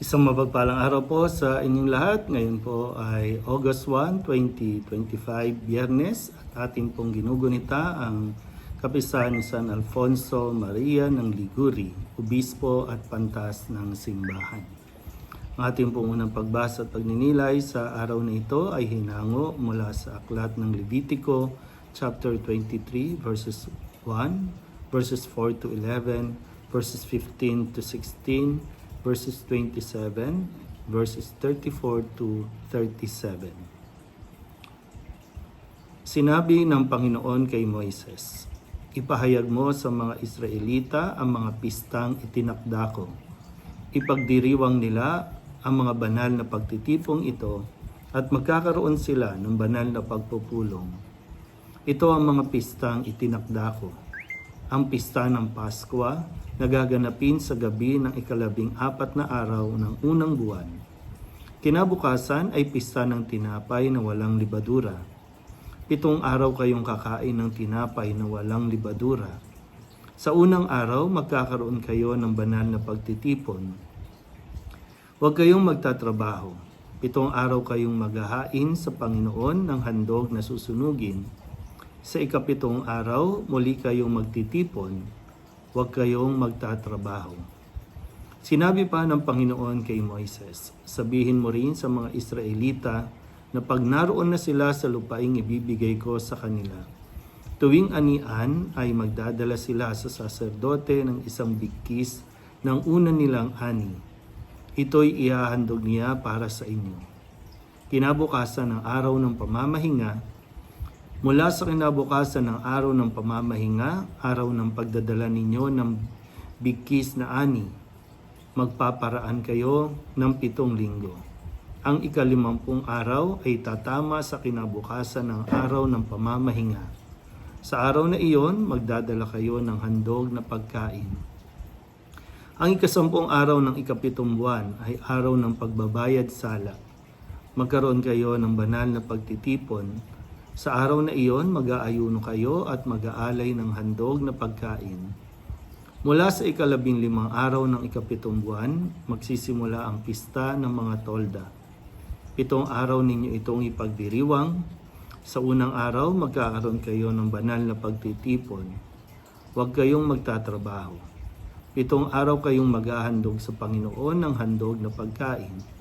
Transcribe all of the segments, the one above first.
Isang mapagpalang araw po sa inyong lahat. Ngayon po ay August 1, 2025, Biyernes. At ating pong ginugunita ang kapistahan ni San Alfonso Maria ng Liguri, Obispo at Pantas ng Simbahan. Ang ating pong unang pagbasa at pagninilay sa araw na ito ay hinango mula sa aklat ng Levitico, chapter 23, verses 1, verses 4 to 11, verses 15 to 16, verses 27, verses 34 to 37. Sinabi ng Panginoon kay Moises, "Ipahayag mo sa mga Israelita ang mga pistang itinakda ko. Ipagdiriwang nila ang mga banal na pagtitipong ito at magkakaroon sila ng banal na pagpupulong. Ito ang mga pistang itinakda ko. Ang pista ng Paskwa, nagaganapin sa gabi ng ika-14 na araw ng unang buwan. Kinabukasan ay pista ng tinapay na walang libadura. 7 araw kayong kakain ng tinapay na walang libadura. Sa unang araw, magkakaroon kayo ng banal na pagtitipon. Huwag kayong magtatrabaho. 7 araw kayong maghahain sa Panginoon ng handog na susunugin. Sa ika-7 araw, muli kayong magtitipon. Huwag kayong magtatrabaho." Sinabi pa ng Panginoon kay Moises, "Sabihin mo rin sa mga Israelita na pag naroon na sila sa lupaing ibibigay ko sa kanila, tuwing anian ay magdadala sila sa saserdote ng isang bigkis ng una nilang ani. Ito'y ihahandog niya para sa inyo. Kinabukasan ng araw ng pamamahinga, mula sa kinabukasan ng araw ng pamamahinga, araw ng pagdadala ninyo ng bigkis na ani, magpaparaan kayo ng 7 linggo. Ang ika-50 araw ay tatama sa kinabukasan ng araw ng pamamahinga. Sa araw na iyon, magdadala kayo ng handog na pagkain. Ang ika-10 araw ng ika-7 buwan ay araw ng pagbabayad sala. Magkaroon kayo ng banal na pagtitipon. Sa araw na iyon, mag-aayuno kayo at mag-aalay ng handog na pagkain. Mula sa ika-15 araw ng ika-7 buwan, magsisimula ang pista ng mga tolda. 7 araw ninyo itong ipagdiriwang. Sa unang araw, magkakaroon kayo ng banal na pagtitipon. Huwag kayong magtatrabaho. 7 araw kayong maghahandog sa Panginoon ng handog na pagkain.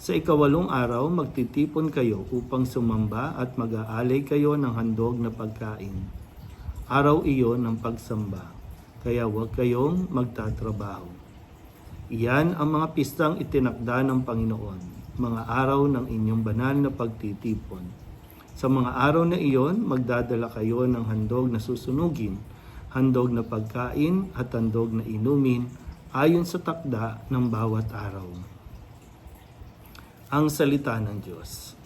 Sa ika-8 araw, magtitipon kayo upang sumamba at mag-aalay kayo ng handog na pagkain. Araw iyon ng pagsamba, kaya huwag kayong magtatrabaho. Iyan ang mga pistang itinakda ng Panginoon, mga araw ng inyong banal na pagtitipon. Sa mga araw na iyon, magdadala kayo ng handog na susunugin, handog na pagkain at handog na inumin ayon sa takda ng bawat araw." Ang salita ng Diyos.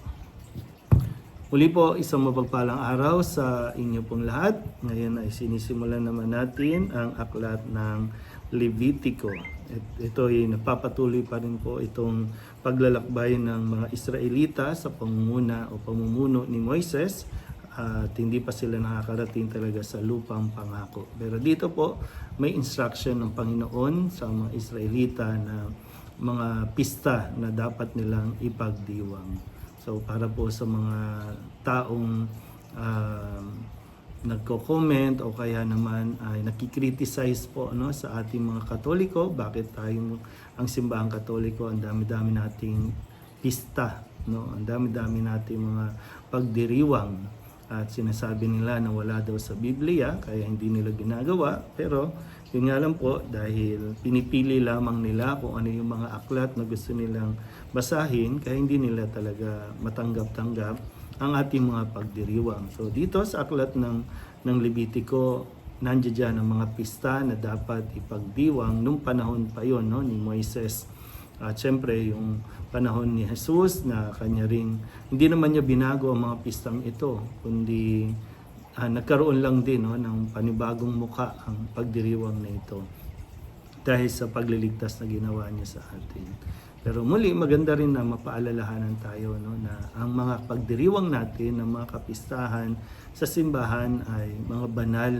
Muli po, isang mapagpalang araw sa inyo pong lahat. Ngayon ay sinisimulan naman natin ang aklat ng Levitico. Ito ay napapatuloy pa rin po itong paglalakbay ng mga Israelita sa pamumuna o pamumuno ni Moises at hindi pa sila nakakarating talaga sa lupang pangako. Pero dito po may instruction ng Panginoon sa mga Israelita na mga pista na dapat nilang ipagdiwang. So para po sa mga taong nagko-comment o kaya naman ay nakikriticize po sa ating mga Katoliko, bakit tayong ang simbahang Katoliko ang dami-dami nating pista, ang dami-dami nating mga pagdiriwang at sinasabi nila na wala daw sa Biblia kaya hindi nila ginagawa, pero yun nga lang po, dahil pinipili lamang nila kung ano yung mga aklat na gusto nilang basahin, kaya hindi nila talaga matanggap-tanggap ang ating mga pagdiriwang. So dito sa aklat ng Levitico, nandiyan dyan ang mga pista na dapat ipagdiwang nung panahon pa yon ni Moises. At syempre yung panahon ni Jesus na kanya ring, hindi naman niya binago ang mga pistang ito, kundi nagkaroon lang din ng panibagong muka ang pagdiriwang na ito dahil sa pagliligtas na ginawa niya sa atin. Pero muli, maganda rin na mapaalalahanan tayo na ang mga pagdiriwang natin, ng mga kapistahan sa simbahan ay mga banal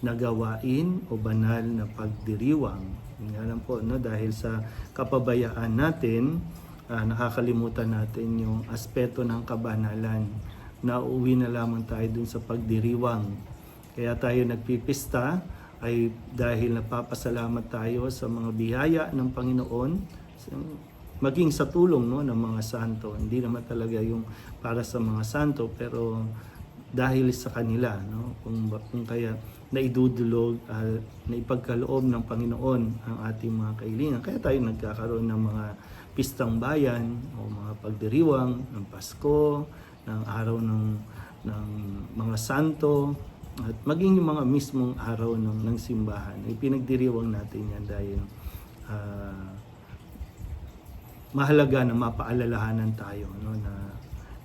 na gawain o banal na pagdiriwang Yun nga lang po, no? Dahil sa kapabayaan natin, nakakalimutan natin yung aspeto ng kabanalan. Nauuwi na lamang tayo dun sa pagdiriwang. Kaya tayo nagpipista ay dahil napapasalamat tayo sa mga biyaya ng Panginoon, maging sa tulong, no, ng mga santo. Hindi naman talaga yung para sa mga santo, pero dahil sa kanila, no, kung kaya naidudulog, na ipagkaloob ng Panginoon ang ating mga kahilingan. Kaya tayo nagkakaroon ng mga pistang bayan o mga pagdiriwang ng Pasko, ng araw ng mga santo, at maging yung mga mismong araw ng simbahan. Ipinagdiriwang natin yan dahil mahalaga na mapaalalahanan tayo, no,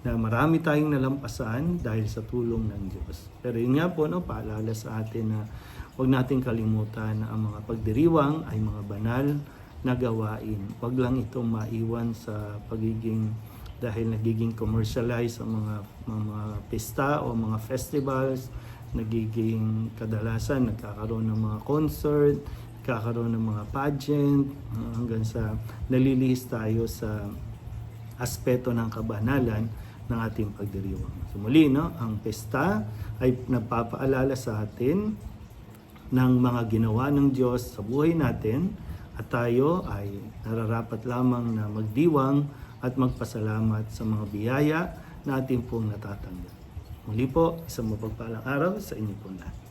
na marami tayong nalampasan dahil sa tulong ng Diyos. Pero yun nga po, no, paalala sa atin na huwag nating kalimutan na ang mga pagdiriwang ay mga banal na gawain. Huwag lang itong maiwan sa pagiging, dahil nagiging commercialized ang mga pista o mga festivals, nagiging kadalasan nagkakaroon ng mga concert, nagkakaroon ng mga pageant, hanggang sa nalilihis tayo sa aspeto ng kabanalan ng ating pagdiriwang. So muli, no, ang pesta ay nagpapaalala sa atin ng mga ginawa ng Diyos sa buhay natin, at tayo ay nararapat lamang na magdiwang at magpasalamat sa mga biyaya na ating pong natatanggap. Muli po, isang mapagpalang araw sa inyo po lahat.